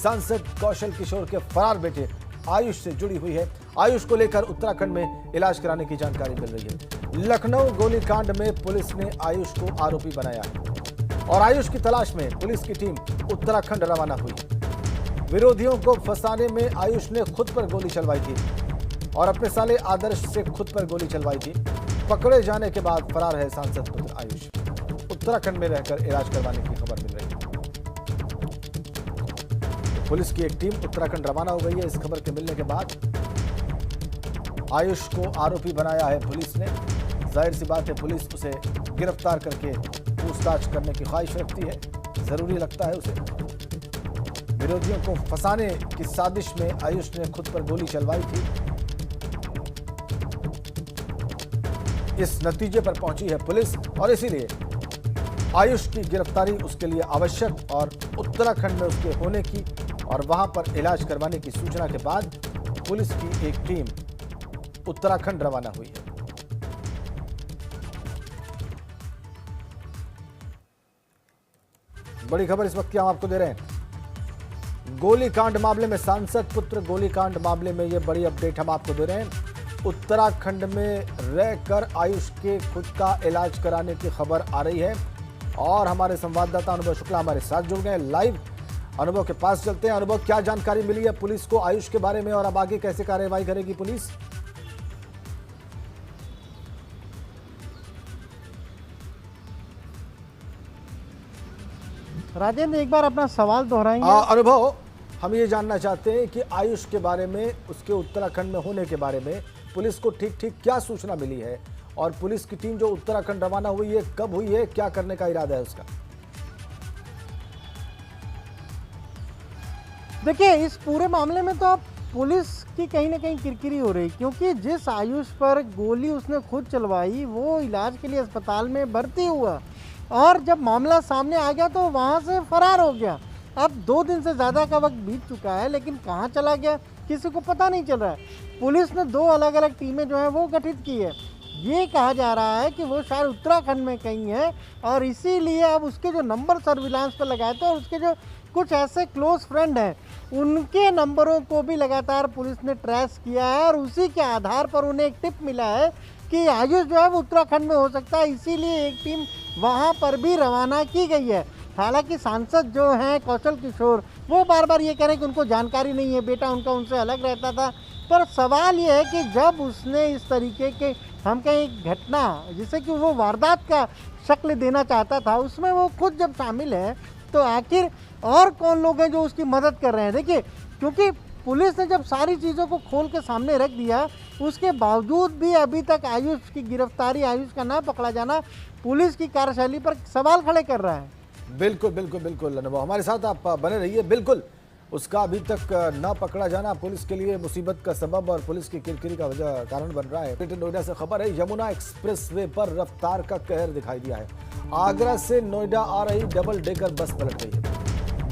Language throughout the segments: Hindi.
सांसद कौशल किशोर के फरार बेटे आयुष से जुड़ी हुई है। आयुष को लेकर उत्तराखंड में इलाज कराने की जानकारी मिल रही है। लखनऊ गोलीकांड में पुलिस ने आयुष को आरोपी बनाया है और आयुष की तलाश में पुलिस की टीम उत्तराखंड रवाना हुई। विरोधियों को फंसाने में आयुष ने खुद पर गोली चलवाई थी और अपने साले आदर्श से खुद पर गोली चलवाई थी। पकड़े जाने के बाद फरार है सांसद पुत्र आयुष। उत्तराखंड में रहकर इलाज करवाने की खबर मिल रही है। पुलिस की एक टीम उत्तराखंड रवाना हो गई है। इस खबर के मिलने के बाद आयुष को आरोपी बनाया है पुलिस ने। जाहिर सी बात है, पुलिस उसे गिरफ्तार करके पूछताछ करने की ख्वाहिश रखती है, जरूरी लगता है उसे। विरोधियों को फंसाने की साजिश में आयुष ने खुद पर गोली चलवाई थी। इस नतीजे पर पहुंची है पुलिस और इसीलिए आयुष की गिरफ्तारी उसके लिए आवश्यक और उत्तराखंड में उसके होने की और वहां पर इलाज करवाने की सूचना के बाद पुलिस की एक टीम उत्तराखंड रवाना हुई है। बड़ी खबर इस वक्त की हम आपको दे रहे हैं। गोलीकांड मामले में सांसद पुत्र गोलीकांड मामले में यह बड़ी अपडेट हम आपको दे रहे हैं। उत्तराखंड में रहकर आयुष के खुद का इलाज कराने की खबर आ रही है और हमारे संवाददाता अनुभव शुक्ला हमारे साथ जुड़ गए लाइव। अनुभव के पास चलते हैं। अनुभव, क्या जानकारी मिली है पुलिस को आयुष के बारे में और अब आगे कैसे कार्रवाई करेगी पुलिस? राजेंद्र, एक बार अपना सवाल दोहराएंगे? अनुभव, हम ये जानना चाहते हैं कि आयुष के बारे में, उसके उत्तराखंड में होने के बारे में पुलिस को ठीक ठीक क्या सूचना मिली है और पुलिस की टीम जो उत्तराखंड रवाना हुई है कब हुई है, क्या करने का इरादा है उसका? देखिए, इस पूरे मामले में तो पुलिस की कहीं ना कहीं किरकिरी हो रही, क्योंकि जिस आयुष पर गोली उसने खुद चलवाई वो इलाज के लिए अस्पताल में भर्ती हुआ और जब मामला सामने आ गया तो वहाँ से फरार हो गया। अब 2 दिन से ज़्यादा का वक्त बीत चुका है, लेकिन कहाँ चला गया किसी को पता नहीं चल रहा है। पुलिस ने 2 अलग अलग टीमें जो है वो गठित की है। ये कहा जा रहा है कि वो शायद उत्तराखंड में कहीं है और इसीलिए अब उसके जो नंबर सर्विलांस पर लगाए थे और उसके जो कुछ ऐसे क्लोज फ्रेंड हैं उनके नंबरों को भी लगातार पुलिस ने ट्रेस किया है और उसी के आधार पर उन्हें एक टिप मिला है कि आयुष जो है वो उत्तराखंड में हो सकता है। इसीलिए एक टीम वहाँ पर भी रवाना की गई है। हालांकि सांसद जो हैं कौशल किशोर, वो बार बार ये कह रहे हैं कि उनको जानकारी नहीं है, बेटा उनका उनसे अलग रहता था। पर सवाल ये है कि जब उसने इस तरीके के हम कहें घटना जिसे कि वो वारदात का शक्ल देना चाहता था, उसमें वो खुद जब शामिल है तो आखिर और कौन लोग हैं जो उसकी मदद कर रहे हैं? देखिए, क्योंकि पुलिस ने जब सारी चीज़ों को खोल के सामने रख दिया, उसके बावजूद भी अभी तक आयुष की गिरफ्तारी, आयुष का ना पकड़ा जाना पुलिस की कार्यशैली पर सवाल खड़े कर रहा है। बिल्कुल बिल्कुल बिल्कुल अनुभव, हमारे साथ आप बने रहिए। बिल्कुल, उसका अभी तक न पकड़ा जाना पुलिस के लिए मुसीबत का सबब और पुलिस की किरकिरी का वजह कारण बन रहा है। ग्रेटर नोएडा से खबर है, यमुना एक्सप्रेसवे पर रफ्तार का कहर दिखाई दिया है। आगरा से नोएडा आ रही डबल डेकर बस पलट गई है।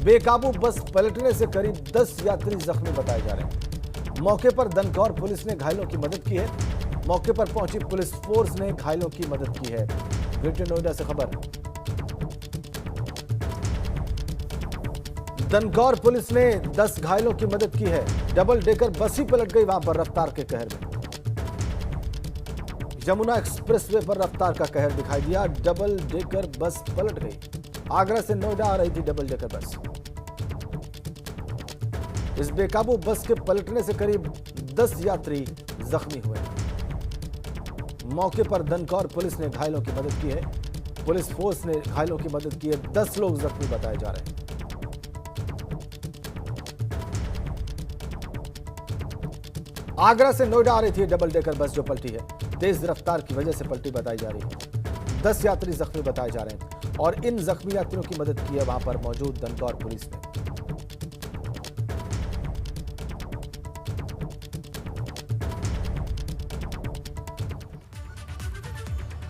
बेकाबू बस पलटने से करीब 10 यात्री जख्मी बताए जा रहे हैं। मौके पर दनकौर पुलिस ने घायलों की मदद की है। मौके पर पहुंची पुलिस फोर्स ने घायलों की मदद की है। ग्रेटर नोएडा से खबर, दनकौर पुलिस ने 10 घायलों की मदद की है। डबल डेकर बस ही पलट गई वहां पर रफ्तार के कहर में। यमुना एक्सप्रेसवे पर रफ्तार का कहर दिखाई दिया। डबल डेकर बस पलट गई। आगरा से नोएडा आ रही थी डबल डेकर बस। इस बेकाबू बस के पलटने से करीब 10 यात्री जख्मी हुए। मौके पर दनकौर पुलिस ने घायलों की मदद की है। पुलिस फोर्स ने घायलों की मदद की है। 10 लोग जख्मी बताए जा रहे हैं। आगरा से नोएडा आ रही थी डबल डेकर बस जो पलटी है। तेज रफ्तार की वजह से पलटी बताई जा रही है। 10 यात्री जख्मी बताए जा रहे हैं और इन जख्मी यात्रियों की मदद की है वहां पर मौजूद दनकौर पुलिस ने।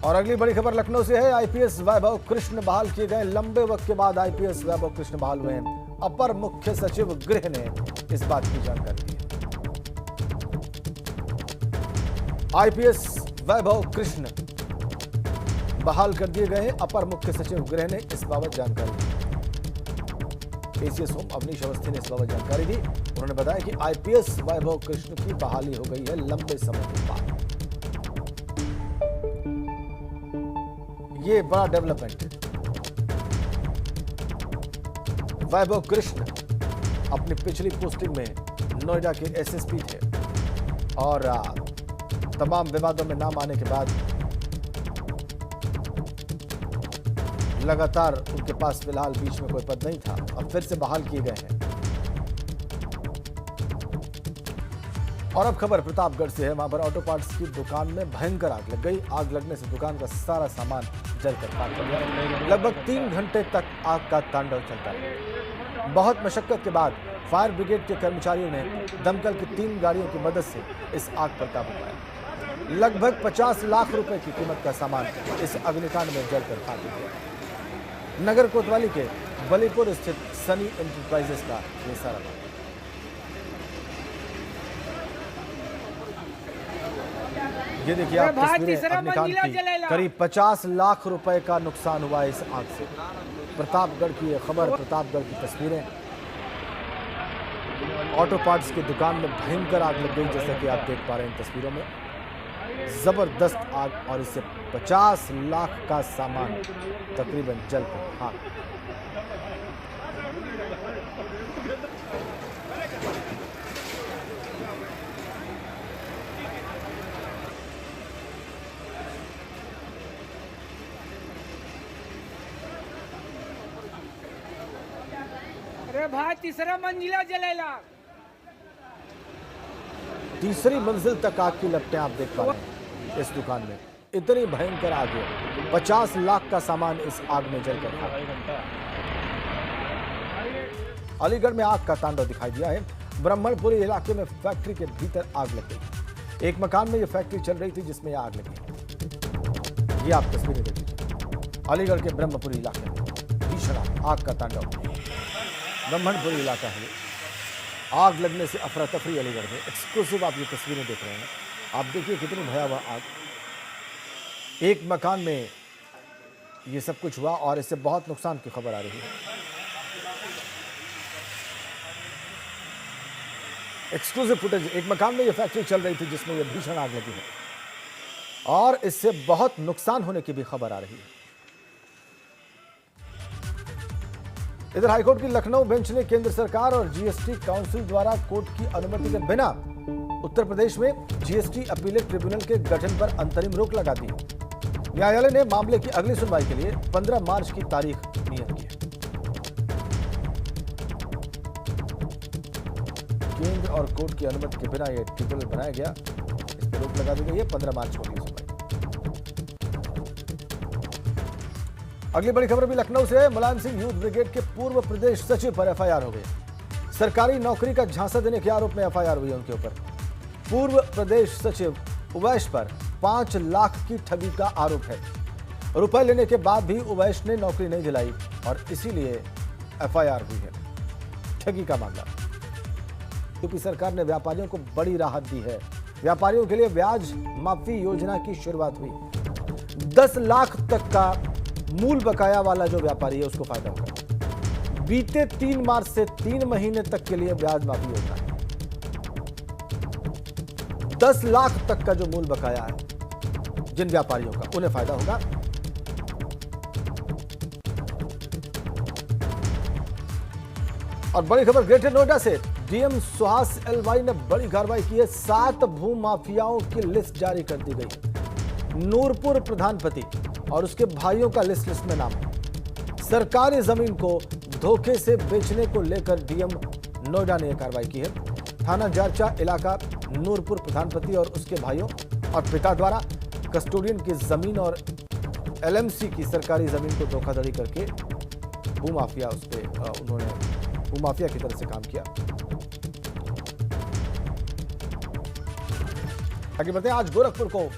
और अगली बड़ी खबर लखनऊ से है। आईपीएस वैभव कृष्ण बहाल किए गए। लंबे वक्त के बाद आईपीएस वैभव कृष्ण बहाल हुए हैं। अपर मुख्य सचिव गृह ने इस बात की जानकारी दी। आईपीएस वैभव कृष्ण बहाल कर दिए गए हैं। अपर मुख्य सचिव गृह ने इस बाबत जानकारी दी। एसीएस होम अवनीश अवस्थी ने इस बाबत जानकारी दी। उन्होंने बताया कि आईपीएस वैभव कृष्ण की बहाली हो गई है लंबे समय के बाद। ये बड़ा डेवलपमेंट है। वैभव कृष्ण अपनी पिछली पोस्टिंग में नोएडा के एसएसपी थे और तमाम विवादों में नाम आने के बाद लगातार उनके पास फिलहाल बीच में कोई पद नहीं था, अब फिर से बहाल किए गए हैं। और अब खबर प्रतापगढ़ से है। वहां पर ऑटो पार्ट्स की दुकान में भयंकर आग लग गई। आग लगने से दुकान का सारा सामान जलकर खाक हो गया। लगभग 3 घंटे तक आग का तांडव चलता रहा। बहुत मशक्कत के बाद फायर ब्रिगेड के कर्मचारियों ने दमकल की 3 गाड़ियों की मदद से इस आग पर काबू पाया। लगभग 50 लाख रुपए की कीमत का सामान इस अग्निकांड में जलकर खाक हो गया। नगर कोतवाली के बलीपुर स्थित सनी एंटरप्राइजेस का ये सारा मामला। ये देखिए आप तस्वीरें अग्निकांड की। करीब 50 लाख रुपए का नुकसान हुआ इस आग से। प्रतापगढ़ की ये खबर, प्रतापगढ़ की तस्वीरें। ऑटो पार्ट्स की दुकान में भयंकर आग लग गई, जैसा कि आप देख पा रहे हैं इन तस्वीरों में। जबरदस्त आग और इससे 50 लाख का सामान तकरीबन जलकर खाक। अरे भाई तीसरा मंजिला जलेला। तीसरी मंजिल तक आग की लपटें आप देख पा रहे हैं इस दुकान में। इतनी भयंकर आग है। 50 लाख का सामान इस आग में जलकर खाक। अलीगढ़ में आग का तांडव दिखाई दिया है। ब्राह्मणपुरी इलाके में फैक्ट्री के भीतर आग लग गई। एक मकान में यह फैक्ट्री चल रही थी जिसमें आग लगी। ये आप तस्वीरें देख लीजिए। अलीगढ़ के ब्रह्मपुरी इलाके में भीषण आग का तांडव। ब्राह्मणपुरी इलाका है। आग लगने से अफरा तफरी अलीगढ़ में। एक्सक्लूसिव आप ये तस्वीरें देख रहे हैं। आप देखिए कितनी भयावह आग। एक मकान में ये सब कुछ हुआ और इससे बहुत नुकसान की खबर आ रही है। Exclusive footage. एक मकान में ये फैक्ट्री चल रही थी जिसमें ये भीषण आग लगी है और इससे बहुत नुकसान होने की भी खबर आ रही है। इधर हाईकोर्ट की लखनऊ बेंच ने केंद्र सरकार और जीएसटी काउंसिल द्वारा कोर्ट की अनुमति के बिना उत्तर प्रदेश में जीएसटी अपीलेट ट्रिब्यूनल के गठन पर अंतरिम रोक लगा दी। न्यायालय ने मामले की अगली सुनवाई के लिए 15 मार्च की तारीख नियत की है। केंद्र और कोर्ट की अनुमति के बिना यह ट्रिब्यूनल बनाया गया, इस पर रोक लगा दी गई है। 15 मार्च को होगी सुनवाई। अगली बड़ी खबर भी लखनऊ से है। मुलायम सिंह यूथ ब्रिगेड के पूर्व प्रदेश सचिव पर एफआईआर हो गई। सरकारी नौकरी का झांसा देने के आरोप में एफआईआर हुई है उनके ऊपर। पूर्व प्रदेश सचिव उवैश पर 5 लाख की ठगी का आरोप है। रुपए लेने के बाद भी उवैश ने नौकरी नहीं दिलाई और इसीलिए एफआईआर हुई है। ठगी का मामला। यूपी सरकार ने व्यापारियों को बड़ी राहत दी है। व्यापारियों के लिए ब्याज माफी योजना की शुरुआत हुई। 10 लाख तक का मूल बकाया वाला जो व्यापारी है उसको फायदा होगा। बीते 3 मार्च से 3 महीने तक के लिए ब्याज माफी होता है। 10 लाख तक का जो मूल बकाया है जिन व्यापारियों का, उन्हें फायदा होगा। और बड़ी खबर ग्रेटर नोएडा से। डीएम सुहास एलवाई ने बड़ी कार्रवाई की है। 7 भू माफियाओं की लिस्ट जारी कर दी गई। नूरपुर प्रधानपति और उसके भाइयों का लिस्ट में नाम है। सरकारी जमीन को धोखे से बेचने को लेकर डीएम नोएडा ने यह कार्रवाई की है। थाना जारचा इलाका नूरपुर प्रधानपति और उसके भाइयों और पिता द्वारा कस्टोडियन की जमीन और एलएमसी की सरकारी जमीन को धोखाधड़ी करके भूमाफिया उन्होंने भूमाफिया की तरह से काम किया। आगे बढ़ते हैं। आज गोरखपुर को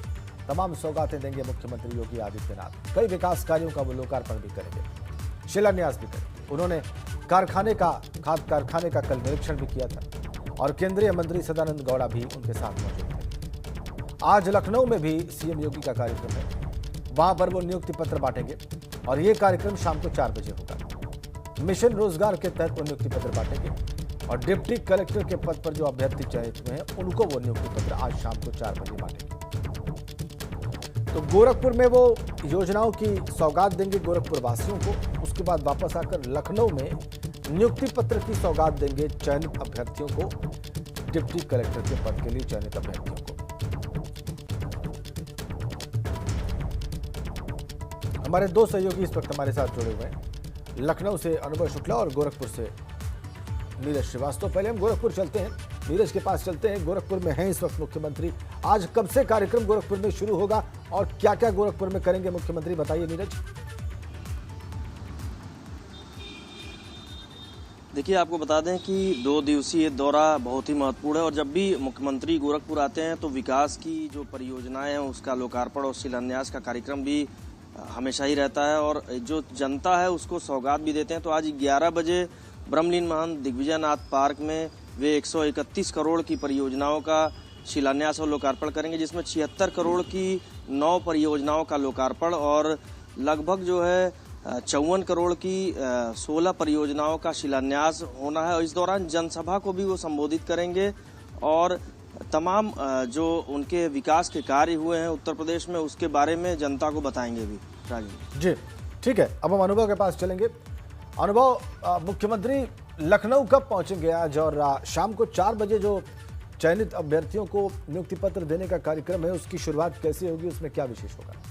तमाम सौगातें देंगे मुख्यमंत्री योगी आदित्यनाथ। कई विकास कार्यों का वो लोकार्पण भी करेंगे, शिलान्यास भी करेंगे। उन्होंने खाद कारखाने का कल निरीक्षण भी किया था और केंद्रीय मंत्री सदानंद गौड़ा भी उनके साथ मौजूद थे। आज लखनऊ में भी सीएम योगी का कार्यक्रम है। वहां पर वो नियुक्ति पत्र बांटेंगे और ये कार्यक्रम शाम को 4 बजे होगा। मिशन रोजगार के तहत वो नियुक्ति पत्र बांटेंगे और डिप्टी कलेक्टर के पद पर जो अभ्यर्थी चयनित हुए हैं उनको वो नियुक्ति पत्र आज शाम को 4 बजे बांटेंगे। तो गोरखपुर में वो योजनाओं की सौगात देंगे गोरखपुर वासियों को, उसके बाद वापस आकर लखनऊ में नियुक्ति पत्र की सौगात देंगे चयनित अभ्यर्थियों को, डिप्टी कलेक्टर के पद के लिए चयनित अभ्यर्थियों को। हमारे दो सहयोगी इस वक्त हमारे साथ जुड़े हुए हैं, लखनऊ से अनुभव शुक्ला और गोरखपुर से नीरज श्रीवास्तव। पहले हम गोरखपुर चलते हैं, नीरज के पास चलते हैं। गोरखपुर में हैं इस वक्त मुख्यमंत्री, आज कब से कार्यक्रम गोरखपुर में शुरू होगा और क्या क्या गोरखपुर में करेंगे मुख्यमंत्री, बताइए नीरज। देखिए, आपको बता दें कि 2 दिवसीय दौरा बहुत ही महत्वपूर्ण है और जब भी मुख्यमंत्री गोरखपुर आते हैं तो विकास की जो परियोजनाएं हैं उसका लोकार्पण और शिलान्यास का कार्यक्रम भी हमेशा ही रहता है और जो जनता है उसको सौगात भी देते हैं। तो आज 11 बजे ब्रह्मलीन महंत दिग्विजयनाथ पार्क में वे 131 करोड़ की परियोजनाओं का शिलान्यास और लोकार्पण करेंगे, जिसमें 76 करोड़ की 9 परियोजनाओं का लोकार्पण और लगभग जो है 54 करोड़ की 16 परियोजनाओं का शिलान्यास होना है। और इस दौरान जनसभा को भी वो संबोधित करेंगे और तमाम जो उनके विकास के कार्य हुए हैं उत्तर प्रदेश में उसके बारे में जनता को बताएंगे भी। राजीव जी ठीक है, अब हम अनुभव के पास चलेंगे। अनुभव, मुख्यमंत्री लखनऊ कब पहुंचेंगे आज और शाम को 4 बजे जो चयनित अभ्यर्थियों को नियुक्ति पत्र देने का कार्यक्रम है उसकी शुरुआत कैसे होगी, उसमें क्या विशेष होगा?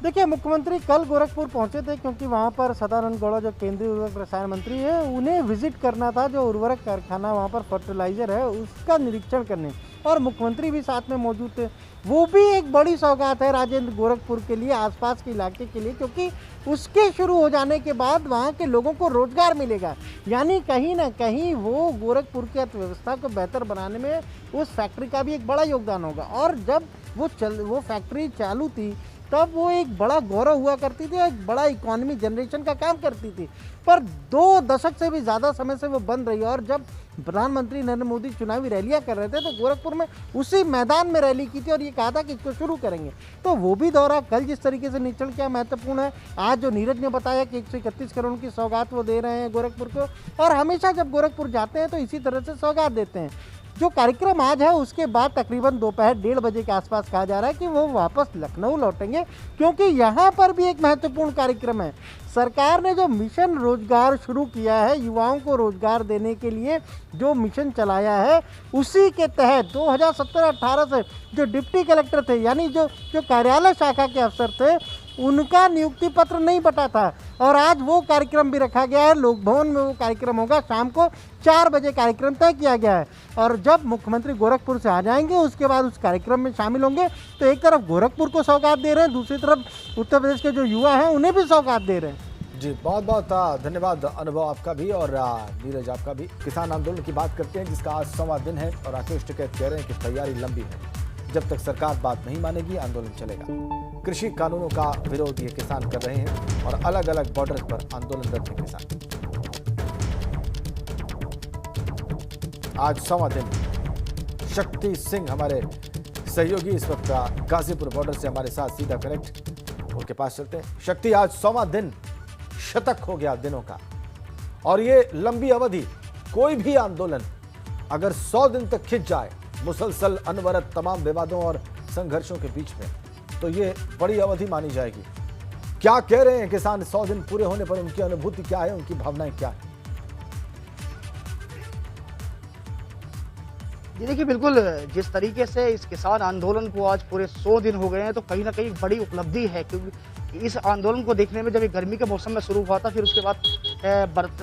देखिए, मुख्यमंत्री कल गोरखपुर पहुंचे थे क्योंकि वहां पर सदानंद गौड़ा जो केंद्रीय उर्वरक रसायन मंत्री है उन्हें विजिट करना था, जो उर्वरक कारखाना वहां पर फर्टिलाइजर है उसका निरीक्षण करने, और मुख्यमंत्री भी साथ में मौजूद थे। वो भी एक बड़ी सौगात है राजेंद्र गोरखपुर के लिए, आसपास के इलाके के लिए, क्योंकि उसके शुरू हो जाने के बाद वहाँ के लोगों को रोजगार मिलेगा, यानी कहीं ना कहीं वो गोरखपुर की अर्थव्यवस्था को बेहतर बनाने में उस फैक्ट्री का भी एक बड़ा योगदान होगा। और जब वो फैक्ट्री चालू थी तब वो एक बड़ा गौरव हुआ करती थी, एक बड़ा इकोनॉमी जनरेशन का काम करती थी, पर 2 दशक से भी ज़्यादा समय से वो बंद रही। और जब प्रधानमंत्री नरेंद्र मोदी चुनावी रैलियां कर रहे थे तो गोरखपुर में उसी मैदान में रैली की थी और ये कहा था कि इसको शुरू करेंगे। तो वो भी दौरा कल जिस तरीके से निरीक्षण किया महत्वपूर्ण है। आज जो नीरज ने बताया कि 131 करोड़ की सौगात वो दे रहे हैं गोरखपुर को, और हमेशा जब गोरखपुर जाते हैं तो इसी तरह से सौगात देते हैं। जो कार्यक्रम आज है उसके बाद तकरीबन दोपहर 1:30 बजे के आसपास कहा जा रहा है कि वो वापस लखनऊ लौटेंगे, क्योंकि यहाँ पर भी एक महत्वपूर्ण कार्यक्रम है। सरकार ने जो मिशन रोजगार शुरू किया है, युवाओं को रोजगार देने के लिए जो मिशन चलाया है, उसी के तहत 2017-18 से जो डिप्टी कलेक्टर थे, यानी जो कार्यालय शाखा के अफसर थे, उनका नियुक्ति पत्र नहीं बटा था और आज वो कार्यक्रम भी रखा गया है। लोक भवन में वो कार्यक्रम होगा, शाम को 4 बजे कार्यक्रम तय किया गया है। और जब मुख्यमंत्री गोरखपुर से आ जाएंगे उसके बाद उस कार्यक्रम में शामिल होंगे। तो एक तरफ गोरखपुर को सौगात दे रहे हैं, दूसरी तरफ उत्तर प्रदेश के जो युवा हैं उन्हें भी सौगात दे रहे हैं। जी बहुत बहुत धन्यवाद अनुभव आपका भी और नीरज आपका भी। किसान आंदोलन की बात करते हैं जिसका आज 1वां दिन है और राकेश टिकैत कह रहे हैं कि तैयारी लंबी है, जब तक सरकार बात नहीं मानेगी आंदोलन चलेगा। कृषि कानूनों का विरोध ये किसान कर रहे हैं और अलग अलग बॉर्डर पर आंदोलनरत हैं किसान। आज 1वां दिन। शक्ति सिंह हमारे सहयोगी इस वक्त गाजीपुर बॉर्डर से हमारे साथ सीधा कनेक्ट, उनके पास चलते हैं। शक्ति, आज 1वां दिन, शतक हो गया दिनों का, और ये लंबी अवधि, कोई भी आंदोलन अगर 100 दिन तक खिंच जाए मुसलसल अनवरत तमाम विवादों और संघर्षों के बीच में, तो ये बड़ी अवधि मानी जाएगी। क्या कह रहे हैं किसान 100 दिन पूरे होने पर, उनकी अनुभूति क्या है, उनकी भावनाएं क्या है? जी देखिए, बिल्कुल जिस तरीके से इस किसान आंदोलन को आज पूरे 100 दिन हो गए हैं तो कहीं ना कहीं बड़ी उपलब्धि है, क्योंकि इस आंदोलन को देखने में जब ये गर्मी के मौसम में शुरू हुआ था, फिर उसके बाद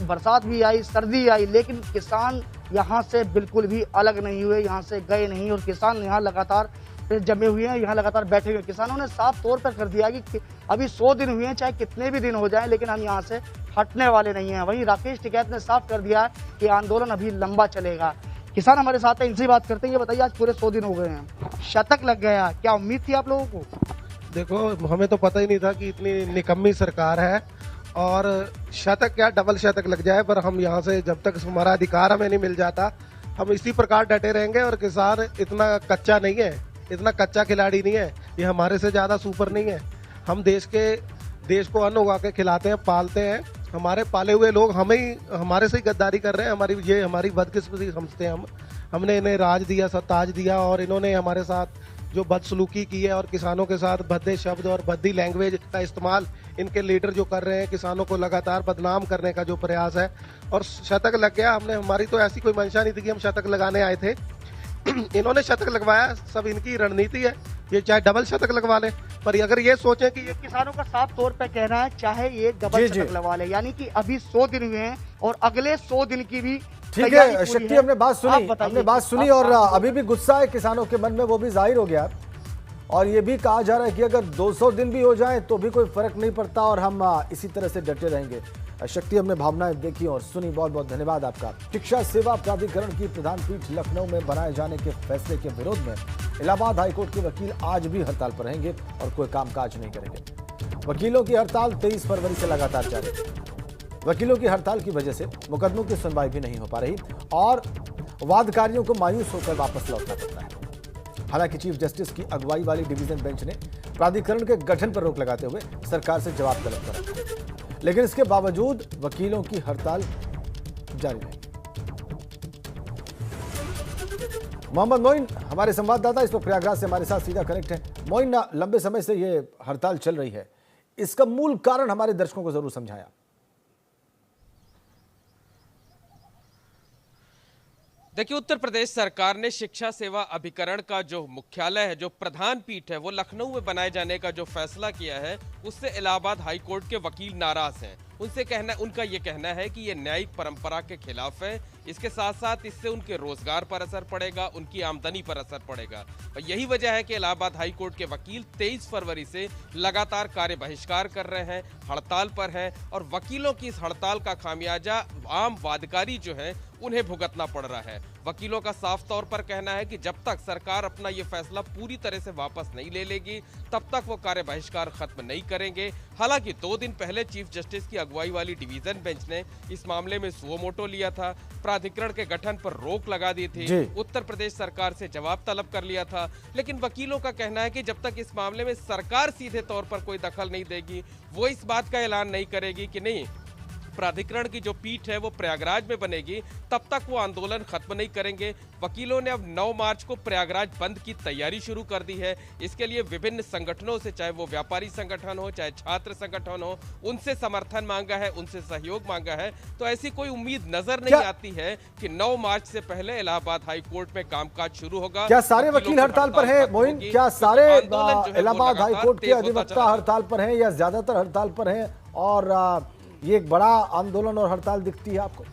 बरसात भी आई, सर्दी आई, लेकिन किसान यहाँ से बिल्कुल भी अलग नहीं हुए, यहाँ से गए नहीं और किसान यहाँ लगातार जमे हुए हैं, यहाँ लगातार बैठे हुए हैं। किसानों ने साफ तौर पर कर दिया कि अभी 100 दिन हुए हैं, चाहे कितने भी दिन हो जाएं, लेकिन हम यहाँ से हटने वाले नहीं हैं। वहीं राकेश टिकैत ने साफ कर दिया कि आंदोलन अभी लंबा चलेगा। किसान हमारे साथ है, इनसे बात करते हैं। ये बताइए, आज पूरे 100 दिन हो गए हैं, शतक लग गया, क्या उम्मीद थी आप लोगों को? देखो, हमें तो पता ही नहीं था कि इतनी निकम्मी सरकार है और शतक क्या डबल शतक लग जाए, पर हम यहाँ से जब तक हमारा अधिकार हमें नहीं मिल जाता हम इसी प्रकार डटे रहेंगे। और किसान इतना कच्चा नहीं है, इतना कच्चा खिलाड़ी नहीं है, ये हमारे से ज़्यादा सुपर नहीं है। हम देश के देश को अन्न उगा के खिलाते हैं, पालते हैं। हमारे पाले हुए लोग हमारे से ही गद्दारी कर रहे हैं। ये हमारी बदकिस्मती समझते हैं। हमने इन्हें राज दिया, ताज दिया, और इन्होंने हमारे साथ जो बदसलूकी की है और किसानों के साथ भद्दे शब्द और भद्दी लैंग्वेज का इस्तेमाल इनके लीडर जो कर रहे हैं, किसानों को लगातार बदनाम करने का जो प्रयास है। और शतक लग गया। हमारी तो ऐसी कोई मंशा नहीं थी कि हम शतक लगाने आए थे। इन्होंने शतक लगवाया, सब इनकी रणनीति है। ये चाहे डबल शतक लगवा ले, पर अगर ये सोचें कि ये किसानों का साफ तौर पे कहना है चाहे ये डबल शतक लगवा ले, यानी कि अभी 100 दिन हुए हैं और अगले 100 दिन की भी ठीक है शक्ति, हमने बात सुनी और अभी भी गुस्सा है किसानों के मन में, वो भी जाहिर हो गया। और ये भी कहा जा रहा है कि अगर 200 दिन भी हो जाए तो भी कोई फर्क नहीं पड़ता और हम इसी तरह से डटे रहेंगे। शक्ति, हमने भावनाएं देखी और सुनी, बहुत बहुत धन्यवाद आपका। शिक्षा सेवा प्राधिकरण की प्रधान पीठ लखनऊ में बनाए जाने के फैसले के विरोध में इलाहाबाद हाईकोर्ट के वकील आज भी हड़ताल पर रहेंगे और कोई कामकाज नहीं करेंगे। वकीलों की हड़ताल 23 फरवरी से लगातार जारी है। वकीलों की हड़ताल की वजह से मुकदमों की सुनवाई भी नहीं हो पा रही और वादकारियों को मायूस होकर वापस लौटना पड़ता है। हालांकि चीफ जस्टिस की अगुवाई वाली डिवीजन बेंच ने प्राधिकरण के गठन पर रोक लगाते हुए सरकार से जवाब तलब कर रखा है, लेकिन इसके बावजूद वकीलों की हड़ताल जारी रहेगी। मोहम्मद मोइन हमारे संवाददाता इस वक्त प्रयागराज से हमारे साथ सीधा कनेक्ट है। मोइन, लंबे समय से ये हड़ताल चल रही है, इसका मूल कारण हमारे दर्शकों को जरूर समझाया। देखिए, उत्तर प्रदेश सरकार ने शिक्षा सेवा अभिकरण का जो मुख्यालय है, जो प्रधान पीठ है, वो लखनऊ में बनाए जाने का जो फैसला किया है, उससे इलाहाबाद हाईकोर्ट के वकील नाराज हैं। उनका ये कहना है कि ये न्यायिक परंपरा के खिलाफ है। इसके साथ साथ इससे उनके रोजगार पर असर पड़ेगा, उनकी आमदनी पर असर पड़ेगा। और यही वजह है कि इलाहाबाद हाईकोर्ट के वकील 23 फरवरी से लगातार कार्य बहिष्कार कर रहे हैं, हड़ताल पर हैं और वकीलों की इस हड़ताल का खामियाजा आम वादकारी जो है उन्हें भुगतना पड़ रहा है। वकीलों का साफ तौर पर कहना है कि जब तक सरकार अपना ये फैसला पूरी तरह से वापस नहीं ले लेगी, तब तक वो कार्य बहिष्कार खत्म नहीं करेंगे। हालांकि 2 दिन पहले चीफ जस्टिस की अगुवाई वाली डिवीजन बेंच ने इस मामले में सुओ मोटो लिया था, प्राधिकरण के गठन पर रोक लगा दी थी, उत्तर प्रदेश सरकार से जवाब तलब कर लिया था। लेकिन वकीलों का कहना है कि जब तक इस मामले में सरकार सीधे तौर पर कोई दखल नहीं देगी, वो इस बात का ऐलान नहीं करेगी कि नहीं प्राधिकरण की जो पीठ है वो प्रयागराज में बनेगी, तब तक वो आंदोलन खत्म नहीं करेंगे। वकीलों ने अब 9 मार्च को प्रयागराज बंद की तैयारी शुरू कर दी है। इसके लिए विभिन्न संगठनों से, चाहे वो व्यापारी संगठन हो, चाहे छात्र संगठन हो, उनसे समर्थन मांगा है, उनसे सहयोग मांगा है। तो ऐसी कोई उम्मीद नजर नहीं आती है कि 9 मार्च से पहले इलाहाबाद हाईकोर्ट में कामकाज शुरू होगा। क्या सारे वकील हड़ताल पर हैं मोइन? क्या सारे इलाहाबाद हाईकोर्ट के अधिवक्ता हड़ताल पर हैं या ज्यादातर हड़ताल पर हैं और ये एक बड़ा आंदोलन और हड़ताल दिखती है आपको?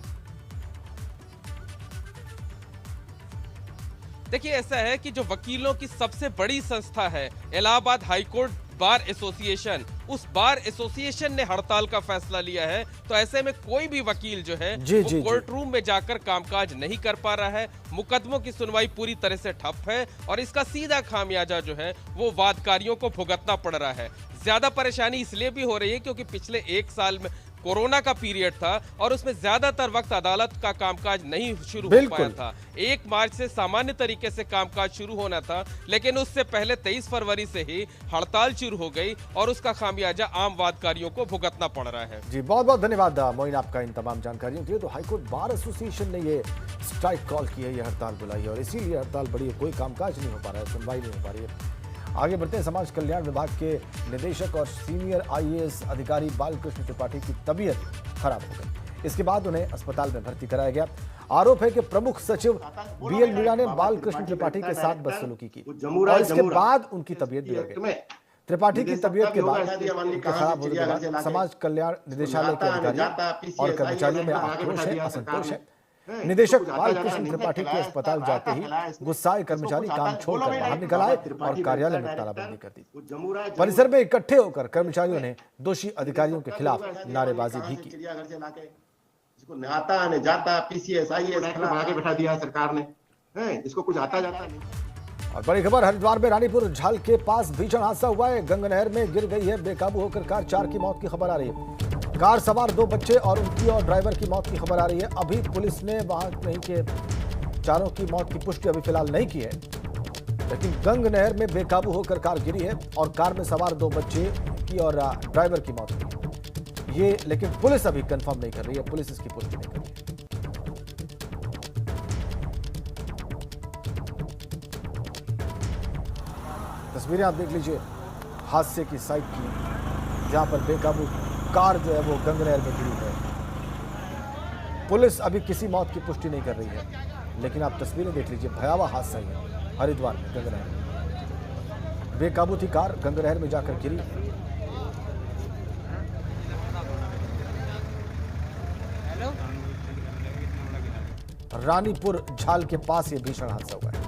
देखिए, ऐसा है कि जो वकीलों की सबसे बड़ी संस्था है इलाहाबाद हाईकोर्ट बार एसोसिएशन, उस बार एसोसिएशन ने हड़ताल का फैसला लिया है। तो ऐसे में कोई भी वकील जो है वो कोर्ट रूम में जाकर कामकाज नहीं कर पा रहा है। मुकदमों की सुनवाई पूरी तरह से ठप है और इसका सीधा खामियाजा जो है वो वादकारियों को भुगतना पड़ रहा है। ज्यादा परेशानी इसलिए भी हो रही है क्योंकि पिछले 1 साल में कोरोना का पीरियड था और उसमें ज्यादातर वक्त अदालत का कामकाज नहीं शुरू हो पाया था। 1 मार्च से सामान्य तरीके से कामकाज शुरू होना था, लेकिन उससे पहले 23 फरवरी से ही हड़ताल शुरू हो गई और उसका खामियाजा आम वादकारियों को भुगतना पड़ रहा है। जी, बहुत बहुत धन्यवाद मोइन आपका इन तमाम जानकारियों के लिए। तो हाईकोर्ट बार एसोसिएशन ने ये स्ट्राइक कॉल की है, ये हड़ताल बुलाई है और इसीलिए हड़ताल बड़ी है, कोई कामकाज नहीं हो पा रहा है, सुनवाई नहीं हो पा रही है। आगे बढ़ते हैं। समाज कल्याण विभाग के निदेशक और सीनियर IAS अधिकारी बालकृष्ण त्रिपाठी की तबीयत खराब हो गई। इसके बाद उन्हें अस्पताल में भर्ती कराया गया। आरोप है कि प्रमुख सचिव BL मीणा ने बालकृष्ण त्रिपाठी के साथ बदसलूकी की और इसके बाद उनकी तबियत बिगड़ गई। त्रिपाठी की तबियत के बाद खराब होने के बाद समाज कल्याण निदेशालय के अधिकारियों और कर्मचारियों में आक्रोश है, असंतोष है। निदेशक बालकृष्ण त्रिपाठी के अस्पताल जाते ही गुस्साए कर्मचारी काम छोड़कर बाहर निकल आए और कार्यालय में तालाबंदी कर दी। परिसर में इकट्ठे होकर कर्मचारियों ने दोषी अधिकारियों के खिलाफ नारेबाजी भी की। जिसको आता न जाता PCS IAS बना के बैठा दिया सरकार ने, जिसको कुछ आता जाता नहीं। और बड़ी खबर, हरिद्वार में रानीपुर झाल के पास भीषण हादसा हुआ है। गंगा नहर में गिर गई है बेकाबू होकर कार, 4 की मौत की खबर आ रही है। कार सवार 2 बच्चे और उनकी और ड्राइवर की मौत की खबर आ रही है। अभी पुलिस ने वहां नहीं के चारों की मौत की पुष्टि अभी फिलहाल नहीं की है, लेकिन गंग नहर में बेकाबू होकर कार गिरी है और कार में सवार 2 बच्चे की और ड्राइवर की मौत हुई। ये लेकिन पुलिस अभी कंफर्म नहीं कर रही है, पुलिस इसकी पुष्टि नहीं कर रही है। तस्वीरें आप देख लीजिए हादसे की साइड की, जहां पर बेकाबू कार जो है वो गंगा नहर में गिरी है। पुलिस अभी किसी मौत की पुष्टि नहीं कर रही है, लेकिन आप तस्वीरें देख लीजिए, भयावह हादसा है हरिद्वार में गंगा नहर में। बेकाबू थी कार, गंगा नहर में जाकर गिरी। रानीपुर झाल के पास ये भीषण हादसा हुआ है।